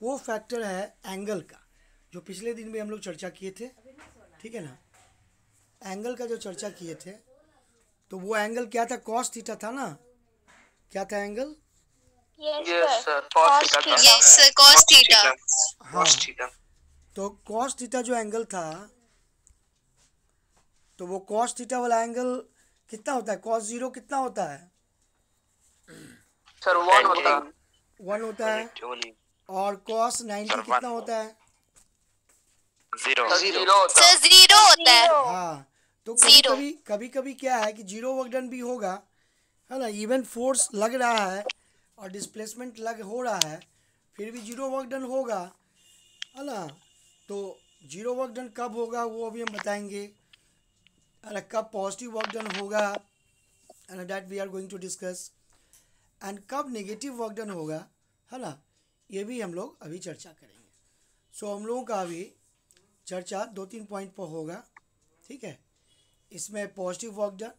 वो फैक्टर है एंगल का, जो पिछले दिन भी हम लोग चर्चा किए थे, ठीक है ना। एंगल का जो चर्चा किए थे, तो वो एंगल क्या था? कॉस थीटा था ना। क्या था angle? Yes sir, cos theta. Yes sir, cos theta. हाँ, तो कॉस थीटा जो एंगल था, तो वो कॉस थीटा वाला एंगल कितना होता है? कॉस जीरो कितना होता है सर 1 होता है। 1 होता है। और कॉस 90 कितना होता है? 0 होता सर है। 0 होता है। हाँ, तो Zero. कभी कभी क्या है कि जीरो वर्क डन भी होगा, है ना। इवन फोर्स लग रहा है और डिस्प्लेसमेंट हो रहा है, फिर भी जीरो वर्क डन होगा, है ना। तो जीरो वर्क डन कब होगा वो अभी हम बताएंगे, है ना। कब पॉजिटिव वर्क डन होगा, and that we are going to discuss. And कब नेगेटिव वर्क डन होगा, है ना, ये भी हम लोग अभी चर्चा करेंगे। सो हम लोगों का अभी चर्चा 2-3 पॉइंट पर होगा, ठीक है। इसमें पॉजिटिव वर्क डन,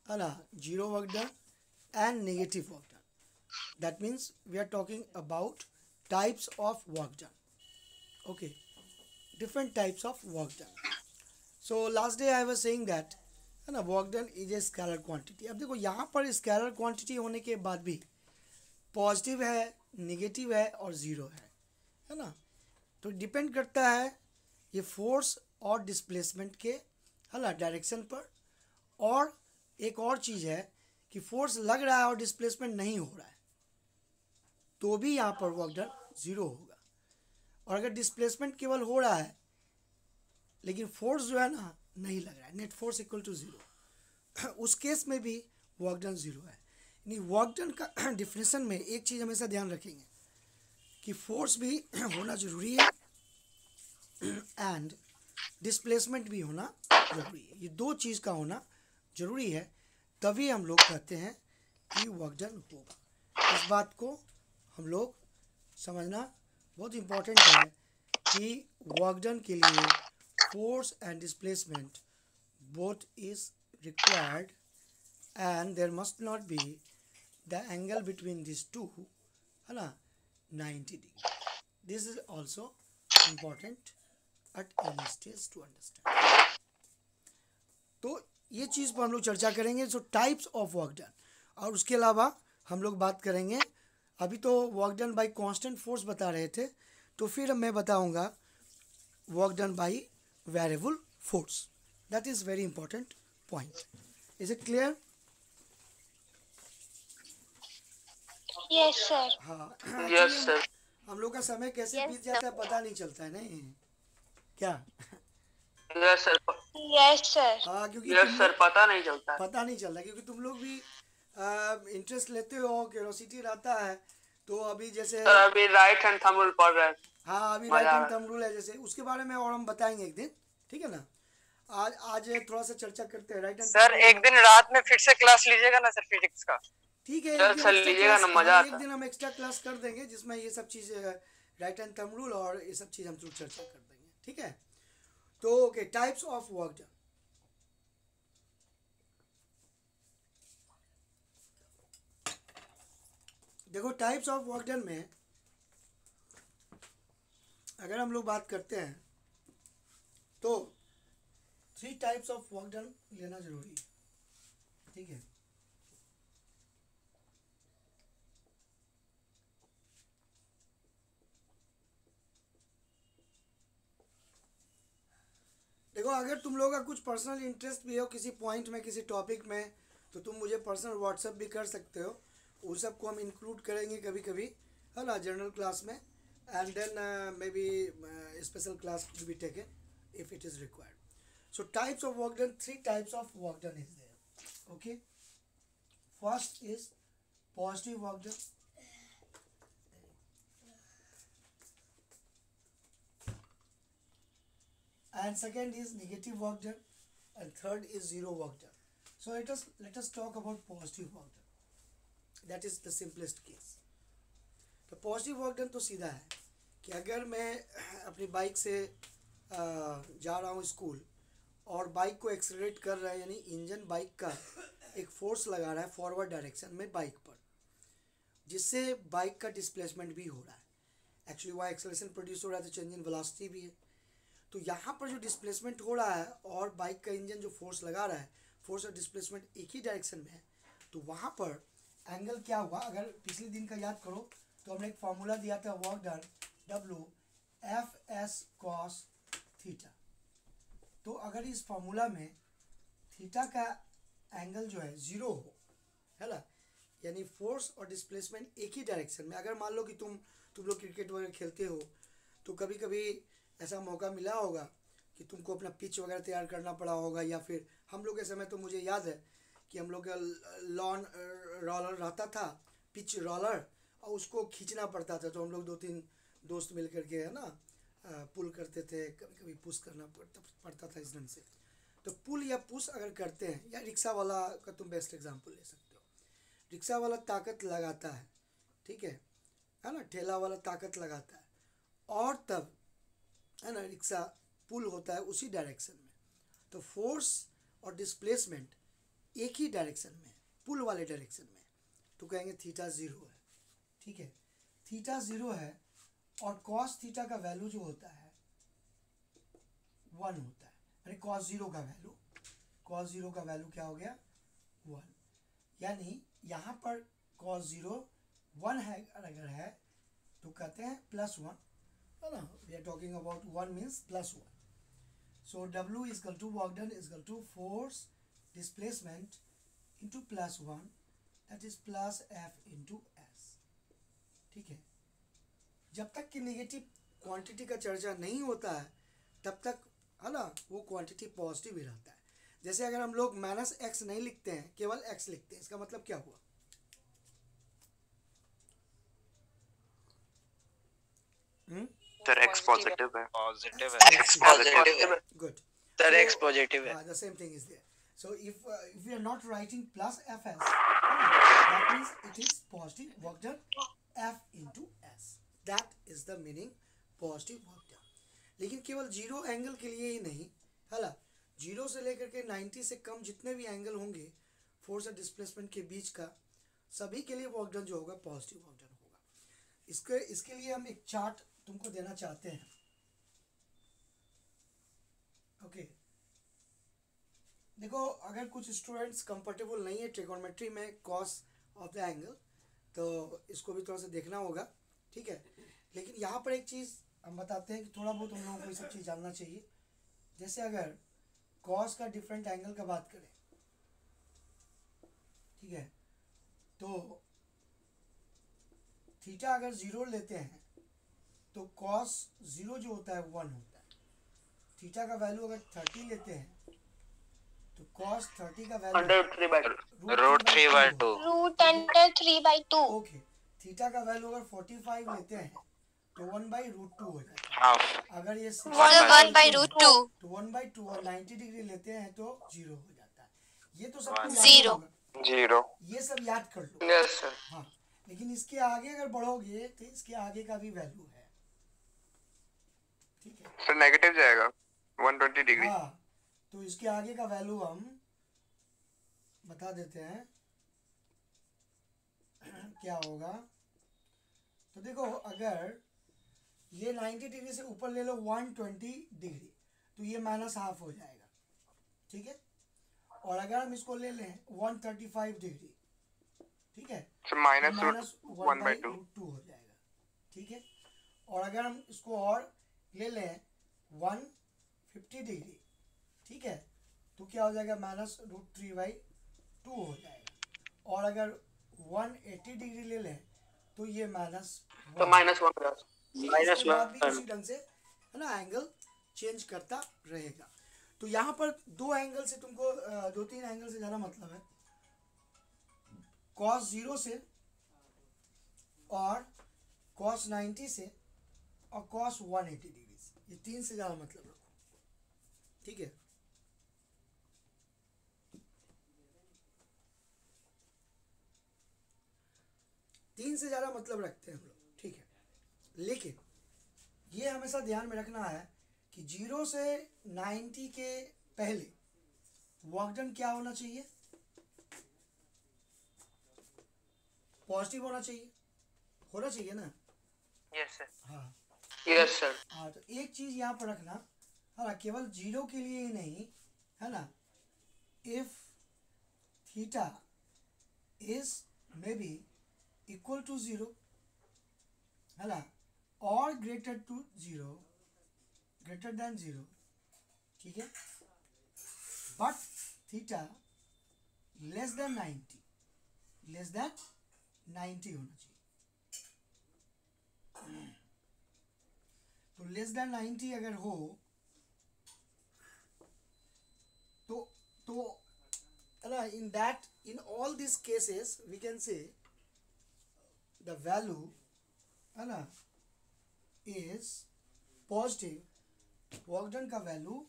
है ना, zero work done and negative work done. That means we are talking about types of work done, okay, different types of work done. So last day I was saying that, है ना, work done is a scalar quantity. अब देखो यहाँ पर scalar quantity होने के बाद भी पॉजिटिव है, नेगेटिव है और ज़ीरो है ना। तो डिपेंड करता है ये फोर्स और डिस्प्लेसमेंट के, है ना, डायरेक्शन पर। और एक और चीज़ है कि फोर्स लग रहा है और डिस्प्लेसमेंट नहीं हो रहा है, तो भी यहाँ पर वर्क डन ज़ीरो होगा। और अगर डिस्प्लेसमेंट केवल हो रहा है लेकिन फोर्स जो है ना नहीं लग रहा है, net force equal to zero, उस केस में भी वर्क डन ज़ीरो है। यानी वर्क डन का डिफिनेशन में एक चीज़ हमेशा ध्यान रखेंगे कि फोर्स भी होना ज़रूरी है एंड डिस्प्लेसमेंट भी होना ज़रूरी है। ये दो चीज़ का होना ज़रूरी है, तभी हम लोग कहते हैं कि वर्क डन होगा। इस बात को हम लोग समझना बहुत इम्पोर्टेंट है कि वर्क डन के लिए force and displacement both is required and there must not be the angle between this two, है ना, 90 डिग्री। This is also important at any stage to understand। तो ये चीज़ पर हम लोग चर्चा करेंगे, सो टाइप्स ऑफ वर्क डन। और उसके अलावा हम लोग बात करेंगे, अभी तो work done by constant force बता रहे थे, तो फिर मैं बताऊंगा work done by variable force. That is very important point. Is it clear? Yes sir. हाँ, यस सर। हम लोग का समय कैसे बीत जाता है पता नहीं चलता है, नहीं क्या? Yes sir. Yes sir. हाँ, क्योंकि यस सर, पता नहीं चलता। पता नहीं चलता क्योंकि तुम लोग भी इंटरेस्ट लेते हो, क्यूरोसिटी रहता है। तो अभी जैसे सर अभी राइट हैंड थंब रूल पढ़ रहे हैं। हाँ, अभी राइट मजा आ हैंड रहा है। थंब रूल है, जैसे उसके बारे में और हम बताएंगे एक दिन, ठीक है ना। आज आज थोड़ा सा चर्चा करते हैं राइट हैंड सर एक दिन रात में फिर से क्लास लीजिएगा ना सर फिजिक्स का। ठीक है, एक सर दिन सर एक्स्ट्रा लीजिएगा क्लास, ना, मजा हाँ, आता एक है। दिन हम एक्स्ट्रा क्लास कर देंगे जिसमें ये सब चीज़ राइट हैंड थंब रूल और ये सब चीज़ हम लोग चर्चा कर देंगे, ठीक है। तो okay, types of work done. देखो, टाइप्स ऑफ वर्क डन में अगर हम लोग बात करते हैं तो 3 टाइप्स ऑफ वर्क डन लेना जरूरी है, ठीक है। देखो, अगर तुम लोगों का कुछ पर्सनल इंटरेस्ट भी हो किसी पॉइंट में, किसी टॉपिक में, तो तुम मुझे पर्सनल व्हाट्सएप भी कर सकते हो। उस सब को हम इंक्लूड करेंगे कभी कभी, है ना, जनरल क्लास में। And then may be special class to be taken if it is required. So types of work done, 3 types of work done is there, okay. First is positive work done, and second is negative work done, and third is zero work done. So let us talk about positive work done. That is the simplest case. तो positive work done तो सीधा है कि अगर मैं अपनी bike से जा रहा हूँ स्कूल और बाइक को एक्सेलरेट कर रहा है, यानी इंजन बाइक का एक फोर्स लगा रहा है फॉरवर्ड डायरेक्शन में बाइक पर, जिससे बाइक का डिस्प्लेसमेंट भी हो रहा है। एक्चुअली वहाँ एक्सेलरेशन प्रोड्यूस हो रहा है तो चेंज इन वेलोसिटी भी है। तो यहाँ पर जो डिस्प्लेसमेंट हो रहा है और बाइक का इंजन जो फोर्स लगा रहा है, फोर्स और डिस्प्लेसमेंट एक ही डायरेक्शन में है, तो वहाँ पर एंगल क्या हुआ, अगर पिछले दिन का याद करो तो हमने एक फार्मूला दिया था work done W F S cos theta. तो अगर इस फार्मूला में थीटा का एंगल जो है ज़ीरो हो, है ना, यानी फोर्स और डिस्प्लेसमेंट एक ही डायरेक्शन में। अगर मान लो कि तुम लोग क्रिकेट वगैरह खेलते हो तो कभी कभी ऐसा मौका मिला होगा कि तुमको अपना पिच वगैरह तैयार करना पड़ा होगा, या फिर हम लोग के समय तो मुझे याद है कि हम लोग का लॉन रोलर रहता था, पिच रोलर, और उसको खींचना पड़ता था। तो हम लोग 2-3 दोस्त मिल करके, है ना, पुल करते थे, कभी कभी पुश करना पड़ता था इस ढंग से। तो पुल या पुश अगर करते हैं, या रिक्शा वाला का तुम बेस्ट एग्जांपल ले सकते हो। रिक्शा वाला ताकत लगाता है, ठीक है ना, ठेला वाला ताकत लगाता है, और तब, है ना, रिक्शा पुल होता है उसी डायरेक्शन में। तो फोर्स और डिस्प्लेसमेंट एक ही डायरेक्शन में, पुल वाले डायरेक्शन में, तो कहेंगे थीटा ज़ीरो है। ठीक है, थीटा ज़ीरो है और कॉस थीटा का वैल्यू जो होता है 1 होता है। अरे कॉस ज़ीरो का वैल्यू क्या हो गया, 1। यानी यहाँ पर कॉस ज़ीरो 1 है, अगर है तो कहते हैं +1, है ना, we are talking about 1 means +1। सो W is equal to work done is equal to force displacement into +1, that is +F into S। ठीक है, जब तक कि नेगेटिव क्वांटिटी का चर्चा नहीं होता है तब तक, है ना, वो क्वांटिटी पॉजिटिव ही रहता है। जैसे अगर हम लोग -x नहीं लिखते हैं, केवल x लिखते हैं, इसका मतलब क्या हुआ, सर एक्स पॉजिटिव है। पॉजिटिव एक्स पॉजिटिव है। गुड, सर एक्स पॉजिटिव है। the same thing is there. So if we are not writing +Fs, that means it is positive work done F into S. That is the meaning positive work done. लेकिन केवल zero angle के लिए ही नहीं, है ना, zero से लेकर के 90 से कम जितने भी एंगल होंगे फोर्स और डिस्प्लेसमेंट के बीच का, सभी के लिए वर्क डन जो होगा पॉजिटिव वर्क डन होगा। इसके लिए हम एक चार्ट तुमको देना चाहते हैं। ओके, देखो, अगर कुछ स्टूडेंट्स कंफर्टेबल नहीं है ट्रिगोनोमेट्री में कॉस ऑफ द एंगल, तो इसको भी थोड़ा सा देखना होगा, ठीक है। लेकिन यहाँ पर एक चीज़ हम बताते हैं कि थोड़ा बहुत हम लोगों को ये सब चीज़ जानना चाहिए। जैसे अगर कॉस का डिफरेंट एंगल का बात करें, ठीक है, तो थीटा अगर ज़ीरो लेते हैं तो कॉस ज़ीरो जो होता है 1 होता है। थीटा का वैल्यू अगर 30 लेते हैं तो कॉस 30 का वैल्यू √3/2 √3/2। ओके, थीटा का वैल्यू अगर 45 लेते हैं तो 1/√2 हो जाता है। हाफ। अगर ये 1/√2। तो 1/2, और 90 डिग्री लेते हैं तो 0 हो जाता है। ये तो सब कुछ Zero. जीरो। ये सब याद कर लो। Yes sir. हाँ, लेकिन इसके आगे अगर बढ़ोगे तो इसके आगे का भी वैल्यू है, ठीक है। सर नेगेटिव जाएगा 120 डिग्री। हाँ, तो इसके आगे का वैल्यू हम बता देते हैं क्या होगा। तो देखो, अगर ये 90 डिग्री से ऊपर ले लो 120 डिग्री, तो ये -½ हो जाएगा, ठीक है। और अगर हम इसको ले लें 135 डिग्री, ठीक है, सर -1/√2 हो जाएगा, ठीक है। और अगर हम इसको और ले लें 150 डिग्री, ठीक है, तो क्या हो जाएगा, -√3/2 हो जाएगा। और अगर 180 डिग्री ले लें तो ये तो -1 प्लस भी उसी ढंग से, है ना, एंगल चेंज करता रहेगा। तो यहाँ पर 2 एंगल से तुमको 2-3 एंगल से ज़्यादा मतलब है, cos 0 से और cos 90 से और cos 180 डिग्री से, ये 3 से ज़्यादा मतलब रखो, ठीक है। तीन से ज़्यादा मतलब रखते हैं हम लोग, ठीक है। लेकिन ये हमेशा ध्यान में रखना है कि 0 से 90 के पहले वर्क डन क्या होना चाहिए, पॉजिटिव होना चाहिए, होना चाहिए ना। Yes sir. हाँ Yes, sir. हाँ, तो एक चीज यहाँ पर रखना, है ना, केवल जीरो के लिए ही नहीं, है ना, if theta is may be equal to zero, है ना, और greater to zero, greater than zero, ठीक है, but theta less than 90, less than 90 होना चाहिए। तो लेस देन 90 अगर हो तो in that, in all these cases we can say the value is positive, work done का वैल्यू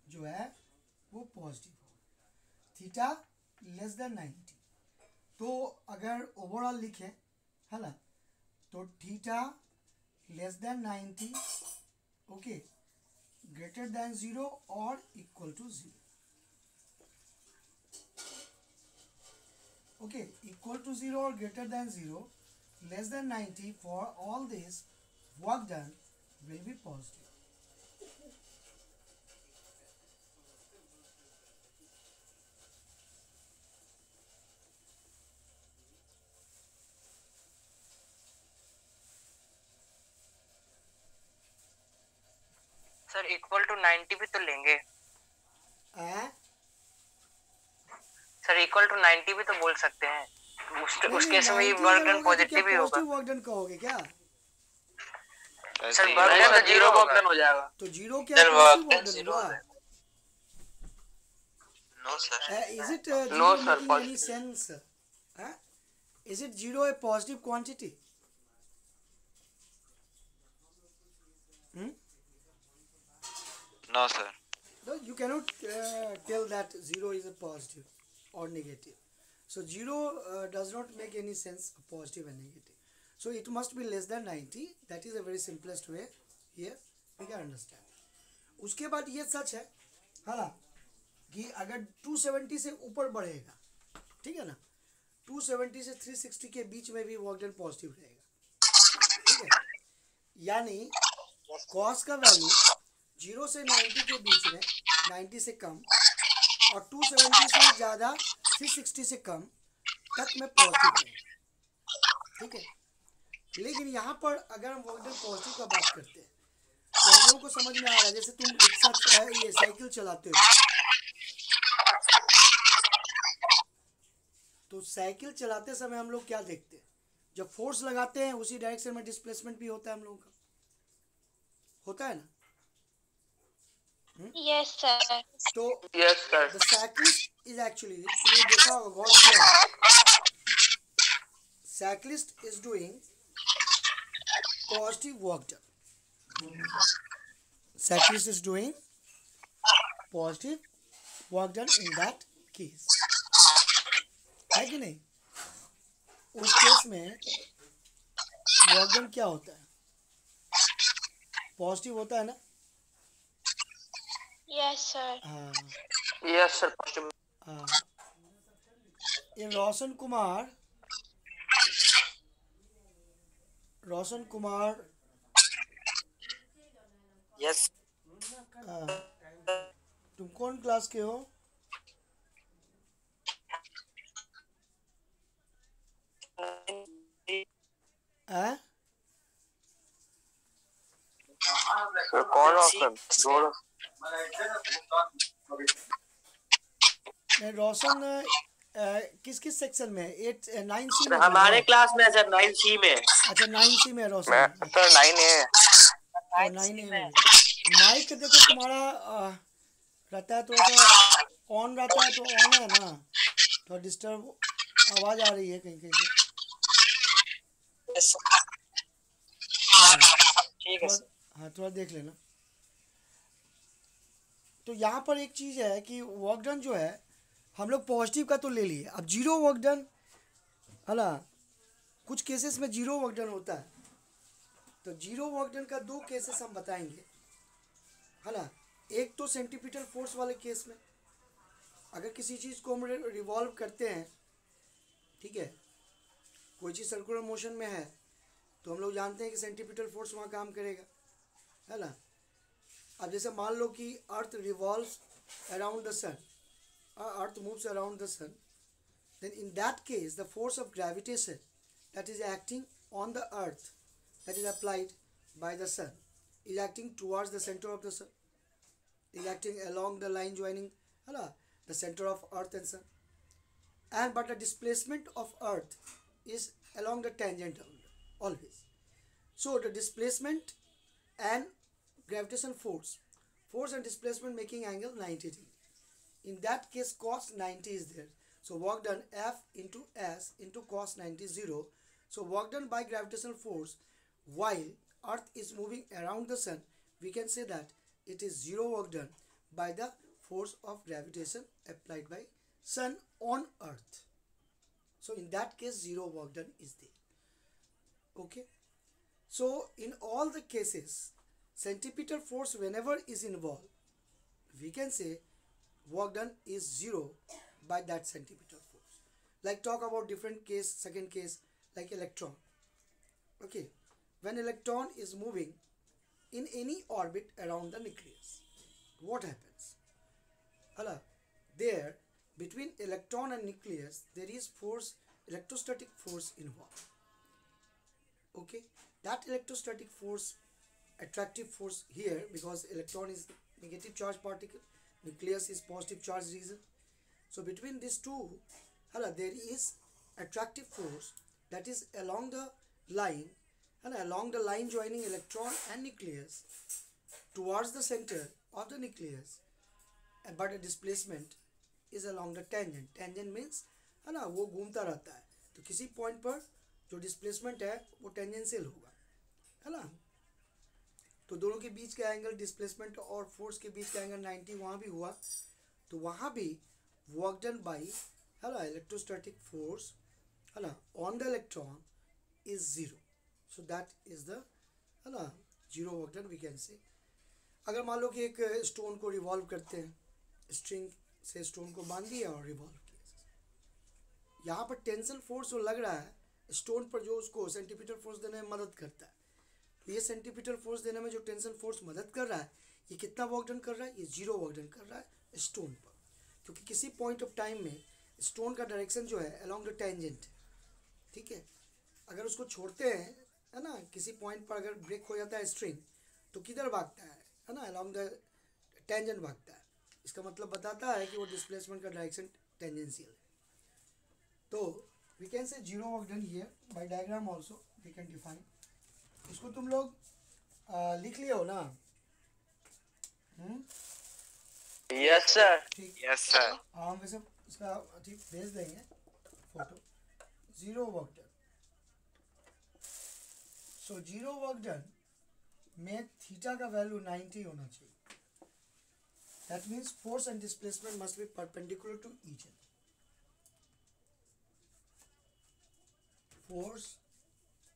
जो है वो पॉजिटिव होगा, थीटा लेस देन 90। तो अगर ओवरऑल लिखे, है ना, तो theta less than 90, okay, greater than zero और equal to zero, okay, equal to 0 or greater than 0, less than 90, for all this work done will be positive. Sir equal to 90 भी तो लेंगे सर, इक्वल टू 90 भी तो बोल सकते हैं, उस केस में वर्क डन पॉजिटिव भी होगा। वर्क डन कहोगे क्या? सर वर्क डन तो जीरो वर्क डन हो जाएगा। तो जीरो क्या पॉजिटिव वर्क डन हुआ? No, sir. Is it No, zero sir, making any sense? Is it zero a positive quantity? No, sir. No, you cannot tell that zero is a positive or negative. So zero does not make any sense, positive and negative. So it must be less than 90. That is a very simplest way. Here we can understand. उसके बाद ये सच है ना, कि अगर 270 से ऊपर बढ़ेगा, ठीक है ना, 270 से 360 के बीच में भी वर्क डन पॉजिटिव रहेगा, ठीक है, यानी कॉस का वैल्यू 0 से 90 के बीच में, 90 से कम, और 270 से ज़्यादा, 360 से कम तक में पॉजिटिव रहेगा, ठीक है। लेकिन यहाँ पर अगर हम वर्क डन पॉजिटिव का बात करते हैं तो हम लोगों को समझ में आ रहा है, जैसे तुम रिक्शा ये साइकिल चलाते हो, तो साइकिल चलाते समय हम लोग क्या देखते हैं, जब फोर्स लगाते हैं उसी डायरेक्शन में डिस्प्लेसमेंट भी होता है हम लोगों का, होता है ना? Yes, sir. तो Yes, sir. The cyclist is actually, तुमने देखा होगा, गौर किया, cyclist is doing positive work done, cyclist is doing positive work done in that case, है कि नहीं? उस केस में वर्क डन क्या होता है? पॉजिटिव होता है ना? Yes, sir. हाँ Yes, sir. Positive. हाँ। ये रोशन कुमार यस तुम कौन क्लास के हो? Sir, कौन ऑप्शन? दो रोशन किस किस सेक्शन में? 9C में? हमारे क्लास में सर 9C में। अच्छा 9C में रोशन। मैं सर 9A है। 9A में। माइक देखो तुम्हारा रहता है थोड़ा सा ऑन रहता है, तो ऑन है ना, थोड़ा डिस्टर्ब आवाज आ रही है कहीं कहीं से। ठीक है। हाँ थोड़ा देख लेना। तो यहाँ पर एक चीज़ है कि वर्क डन जो है हम लोग पॉजिटिव का तो ले लिए, अब जीरो वर्क डन है ना, कुछ केसेस में जीरो वर्क डन होता है, तो जीरो वर्क डन का दो केसेस हम बताएंगे, है ना। एक तो सेंटीपिटल फोर्स वाले केस में, अगर किसी चीज़ को हम रिवॉल्व करते हैं, ठीक है, कोई चीज़ सर्कुलर मोशन में है तो हम लोग जानते हैं कि सेंट्रीपिटल फोर्स वहाँ काम करेगा, है ना। अब जैसे मान लो कि earth revolves around the sun, earth moves around the sun, then in that case the force of gravitation that is acting on the earth, that is applied by the sun, is acting towards the center of the sun, is acting along the line joining the center of earth and sun, and but the displacement of earth is along the tangent always. So the displacement and gravitation force and displacement making angle 90 degree. In that case cos 90 is there. So work done F into S into cos 90 is 0. So work done by gravitational force while earth is moving around the sun, we can say that it is 0 work done by the force of gravitation applied by sun on earth. So in that case 0 work done is there. Okay. So in all the cases centripetal force whenever is involved, we can say work done is 0 by that centripetal force. Like talk about different case, second case like electron. Okay, when electron is moving in any orbit around the nucleus, what happens? There between electron and nucleus there is force, electrostatic force involved. Okay, that electrostatic force, attractive force here, because electron is negative charge particle, nucleus is positive charge region. So between these two, there is attractive force that is along the line, and along the line joining electron and nucleus towards the center of the nucleus, but the displacement is along the tangent. Tangent means वो घूमता रहता है, तो किसी point पर जो displacement है वो टेंजेंशियल होगा, है ना। तो दोनों के बीच का एंगल, डिस्प्लेसमेंट और फोर्स के बीच का एंगल 90 वहाँ भी हुआ, तो वहाँ भी work done by electrostatic force on the electron is 0. So that is the 0 work done we can say. अगर मान लो कि एक स्टोन को रिवॉल्व करते हैं, स्ट्रिंग से स्टोन को बांध दिया और रिवॉल्व किया, यहाँ पर टेंशन फोर्स जो लग रहा है स्टोन पर, जो उसको सेंट्रीपिटल फोर्स देने में मदद करता है, तो ये सेंट्रीपिटल फोर्स देने में जो टेंशन फोर्स मदद कर रहा है, ये कितना वर्क डन कर रहा है? ये 0 वर्क डन कर रहा है स्टोन पर, क्योंकि किसी पॉइंट ऑफ टाइम में स्टोन का डायरेक्शन जो है अलोंग द टेंजेंट, ठीक है। अगर उसको छोड़ते हैं, है ना, किसी पॉइंट पर अगर ब्रेक हो जाता है स्ट्रिंग, तो किधर भागता है ना, अलोंग द टेंजेंट भागता है। इसका मतलब बताता है कि वो डिस्प्लेसमेंट का डायरेक्शन टेंजेंशियल है। तो we can say 0 work done here by diagram also we can define. इसको तुम लोग लिख लिया हो ना? Yes sir. ठीक, यस सर। हाँ, हम वैसे इसका ठीक भेज देंगे फोटो। 0 work done, so 0 work done में थीटा का वैल्यू 90 होना चाहिए। That means force and displacement must be perpendicular to each other. Force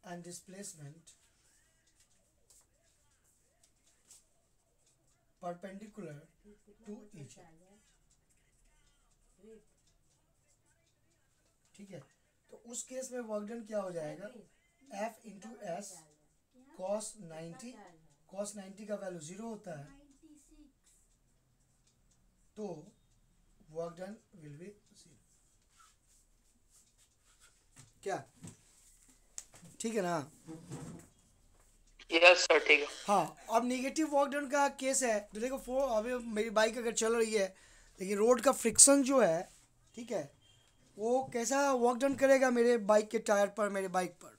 and displacement perpendicular to each other, ठीक है। तो उस केस में वर्क डन क्या हो जाएगा? F इंटू एस कॉस 90 का वैल्यू 0 होता है, तो वर्क डन विल बी 0। क्या ठीक है ना? यस सर, ठीक है। हाँ, अब नेगेटिव वर्क डन का केस है। तो देखो अभी मेरी बाइक अगर चल रही है, लेकिन रोड का फ्रिक्शन जो है, ठीक है, वो कैसा वर्क डन करेगा मेरे बाइक के टायर पर, मेरे बाइक पर,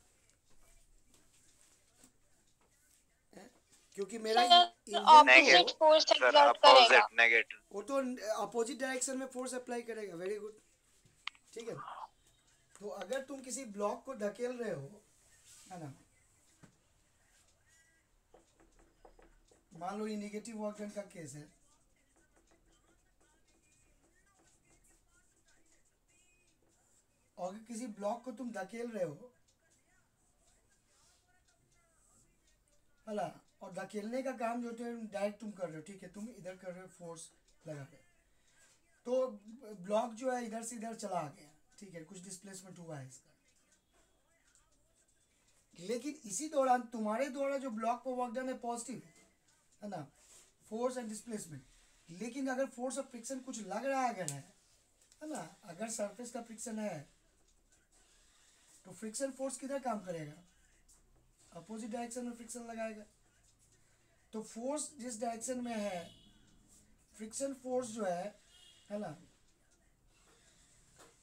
क्योंकि मेरा ऑपोजिट फोर्स एग्जर्ट करेगा। नेगेटिव। वो तो अपोजिट डायरेक्शन में फोर्स अप्लाई करेगा। वेरी गुड, ठीक है। तो अगर तुम किसी ब्लॉक को धकेल रहे हो, है ना, मान लो ये नेगेटिव वर्क डन का केस है, और किसी ब्लॉक को तुम धकेल रहे हो, है ना, और धकेलने का काम जो डायरेक्ट तुम कर रहे हो, ठीक है, तुम इधर कर रहे हो, फोर्स लगा रहे हो, तो ब्लॉक जो है इधर से इधर चला गया, ठीक है, कुछ डिस्प्लेसमेंट हुआ है इसका। लेकिन इसी दौरान तुम्हारे द्वारा जो ब्लॉक पर वर्क डन है पॉजिटिव है ना, फोर्स एंड डिस्प्लेसमेंट। लेकिन अगर फोर्स ऑफ फ्रिक्शन कुछ लग रहा है, अगर है ना, अगर सरफेस का फ्रिक्शन है तो फ्रिक्शन फोर्स किधर काम करेगा, अपोजिट डायरेक्शन में फ्रिक्शन लगाएगा। तो फोर्स जिस डायरेक्शन में है, फ्रिक्शन फोर्स जो है ना,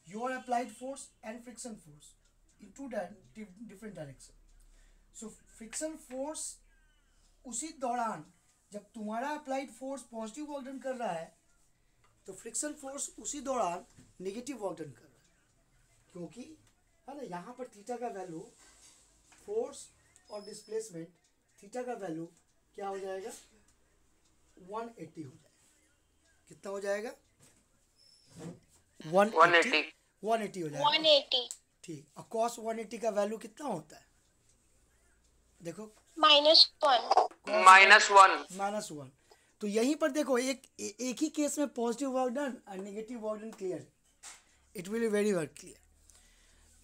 your applied force and friction force in two different direction. So friction force उसी दौरान जब तुम्हारा applied force positive work done कर रहा है तो फ्रिक्शन फोर्स उसी दौरान नेगेटिव वर्क डन कर रहा है, क्योंकि है ना यहाँ पर थीटा का वैल्यू, फोर्स और डिस्प्लेसमेंट, थीटा का वैल्यू क्या हो जाएगा, 180 हो जाएगा। कितना हो जाएगा, 180 हो जाएगा। 180 ठीक, और cos 180 का वैल्यू कितना होता है, देखो -1 -1। तो यहीं पर देखो एक ही केस में पॉजिटिव वर्क डन और negative work done clear, it will be very work clear.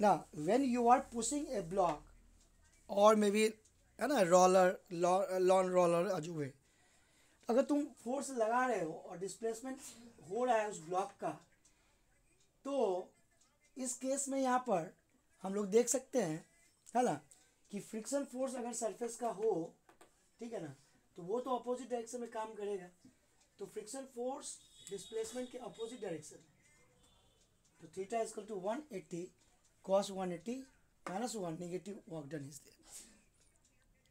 Now when you are pushing a block और मे बी है ना रोलर, लॉन रोलर अजूबे, अगर तुम फोर्स लगा रहे हो और डिस्प्लेसमेंट हो रहा है उस ब्लॉक का, तो इस केस में यहाँ पर हम लोग देख सकते हैं है ना कि फ्रिक्शन फोर्स अगर सरफेस का हो, ठीक है ना, तो वो तो अपोजिट डायरेक्शन में काम करेगा। तो फ्रिक्शन फोर्स डिस्प्लेसमेंट के अपोजिट डायरेक्शन में, तो theta is equal to 180 cos 180 -1 negative work done is there.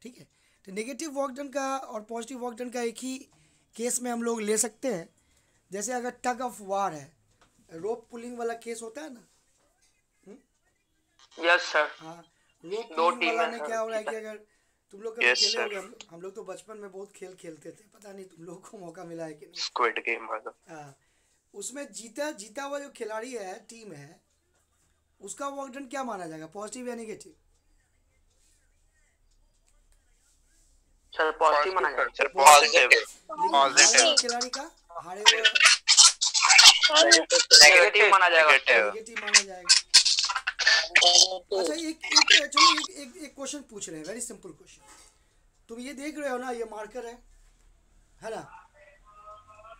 ठीक है, तो नेगेटिव वर्क डन का और पॉजिटिव वर्क डन का एक ही केस में हम लोग ले सकते हैं। जैसे अगर टग ऑफ वार है, रोप पुलिंग वाला केस होता है ना, यस सर। हाँ, रोप दो पुलिंग टीम वाला है में सर। क्या हो रहा है कि अगर तुम लोग कभी Yes, खेले sir. होगे, हम लोग तो बचपन में बहुत खेल खेलते थे, पता नहीं तुम लोग को मौका मिला है कि नहीं। स्क्विड गेम वाला। हाँ, उसमें जीता हुआ जो खिलाड़ी है, टीम है, उसका वर्क डन क्या माना जाएगा, पॉजिटिव या नेगेटिव? सर पॉजिटिव माना जाएगा। Sir positive. लेकिन हारे हुए Positive. खिलाड़ी का, हारे हुए नेगेटिव माना जाएगा। Negative. नेगेटिव माना जाएगा। अच्छा, एक क्वेश्चन पूछ रहे हैं, वेरी सिंपल क्वेश्चन। तुम ये देख रहे हो ना, ये मार्कर है ना,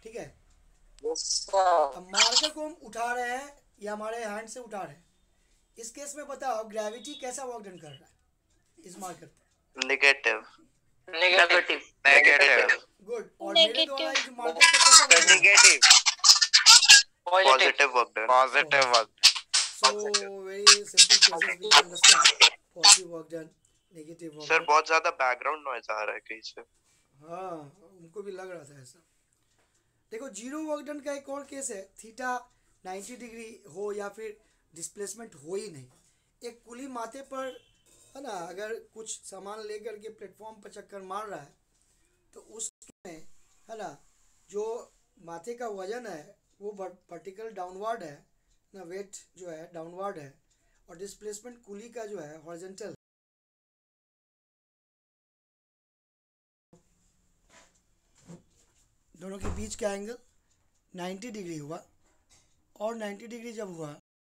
ठीक है। अब मार्कर को हम उठा रहे हैं या हमारे हैंड से उठा रहे हैं, इस केस में बताओ ग्रेविटी कैसा वर्क डन कर रहा है इस मार्कर पर? नेगेटिव। नेगेटिव। नेगेटिव। गुड। और मेरे द्वारा इस मार्कर पर कैसा work done? Negative. Positive. Positive work done. Positive work. So very simple cases we can understand. Positive work done, negative work sir done. बहुत ज्यादा बैकग्राउंड नॉइज आ रहा है कहीं से। हाँ, उनको भी लग रहा था ऐसा। देखो जीरो वर्क डन का एक और केस है, थीटा 90 डिग्री हो या फिर डिस्प्लेसमेंट हो ही नहीं, एक कुली माथे पर है ना, अगर कुछ सामान लेकर के प्लेटफॉर्म पर चक्कर मार रहा है, तो उसमें है ना जो माथे का वजन है वो वर्टिकल डाउनवर्ड है ना, वेट जो है डाउनवर्ड है, और डिस्प्लेसमेंट कुली का जो है हॉरिजॉन्टल। दोनों के बीच का एंगल 90 डिग्री हुआ, और 90 डिग्री जब हुआ